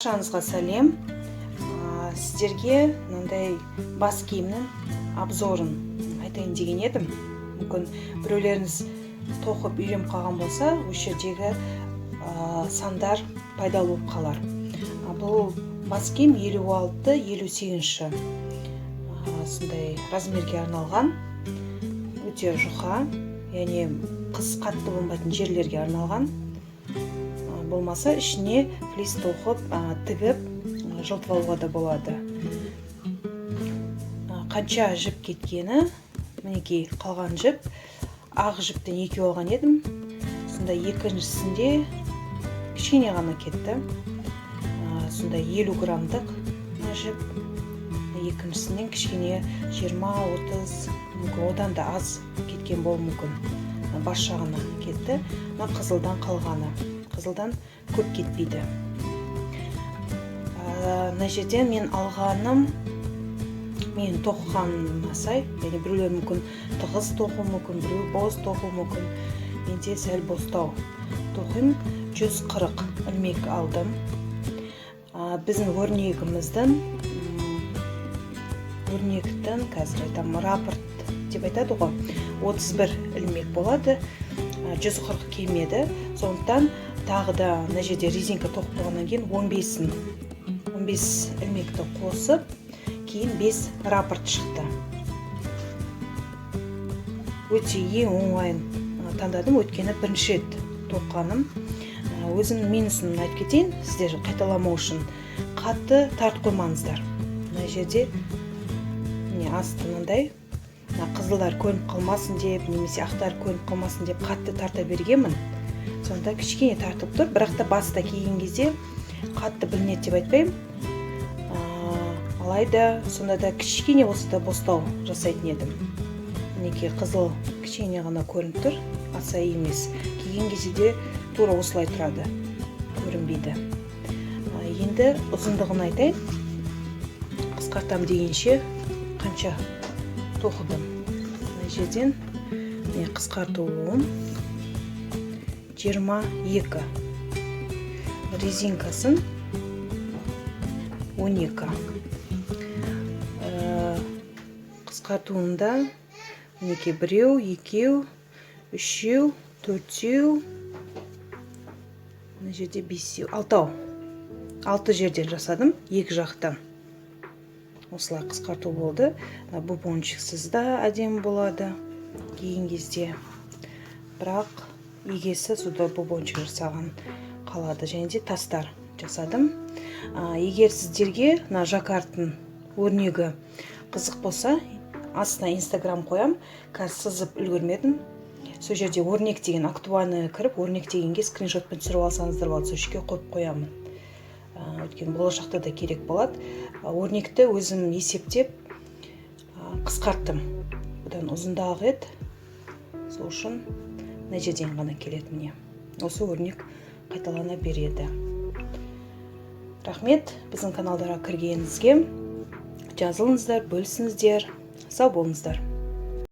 Баршаңызға сәлем. Сіздерге мынандай бас киімнің обзорын айтайын деген едім. Мүмкін біреулеріңіз тоқып үйреніп қалған болса, осы жердегі сандар пайдалы болып қалар. Бұл бас киім 56-58 сондай размерге арналған, өте жұқа, яғни қыс қатты болмайтын жерлерге арналған. Болмаса ішіне флис тоқып, тігіп, жылтып алуға да болады. Қанша жіп кеткені, мінекей қалған жіп, ақ жіптен 2 алған едім. Сонда екіншісінде кішкене ғана кетті. Сонда 50 грамдық жіп, екіншісінен кішкене 20-30, одан да аз кеткен болуы мүмкін. Бас жағына кетті, қызылдан қалғаны. Қызылдан көп кетпейді. Мына жерден мен алғаным, мен тоқығаныма сай, яғни біреулер мүмкін тығыз тоқу мүмкін, біреу боз тоқу мүмкін. Менде сәл бостау тоқим, 140 ілмек алдым. Біздің өрнектің қазір айтам, рапорт деп айтады ғой, 31 ілмек болады, 140 келмеді. Сондықтан тағы да мына жерде резинка тоқып болғаннан кейін 15 ілмекті қосып, кейін 5 рапорт шықты. Өте ең оңайын таңдадым, өткені бірінші рет тоққаным. Өзім минусын айтып кетейін, сіздер қайталамау үшін қатты тартып қоймаңыздар. Мына жерде асты мынандай қызылдар көрініп қалмасын деп, немесе ақтар көрініп қалмасын деп қатты тарта бергенмін. Сонда кішкене тартып тұр, бірақ та баста киген кезде қатты білінеді деп айтпаймын. Алайда сонда да кішкене болса да бостау жасайтын едім. Мінекей қызыл кішкене ғана көрініп тұр, аса емес. Киген кезде де тура осылай тұрады, көрінбейді. Енді ұзындығын айтайын. Қысқартам дегенше қанша тоқыдым. Мына жерден қысқартуым 22, резинкасын 12. Қысқартуында мінекей 1, 2, 3, 4, мына жерде 5, 6 жерден жасадым, екі жақтан. Осылай қысқарту болды. Бубончиксіз да әдемі болады киген кезде. Бірақ егесі суда бубончик жасаған қалады. Және де тастар жасадым. Егер сіздерге жаккардтың өрнегі қызық болса, астына инстаграм қоям. Қазір сызып үлгермедім. Сол жерде өрнек деген актуальны кіріп, өрнек дегенге скриншотпен түсіріп алсаңыздар болады. Сол жерге қойып қоямын. Өйткені болашақта да керек болады. Өрнекті өзім есептеп қысқарттым. Бұдан ұзындағы еді. Сол үшін мына жерден ғана келеді міне. Осы өрнек қайталана береді. Рахмет біздің каналдарға кіргеніңізге. Жазылыңыздар, бөлісіңіздер. Сау болыңыздар.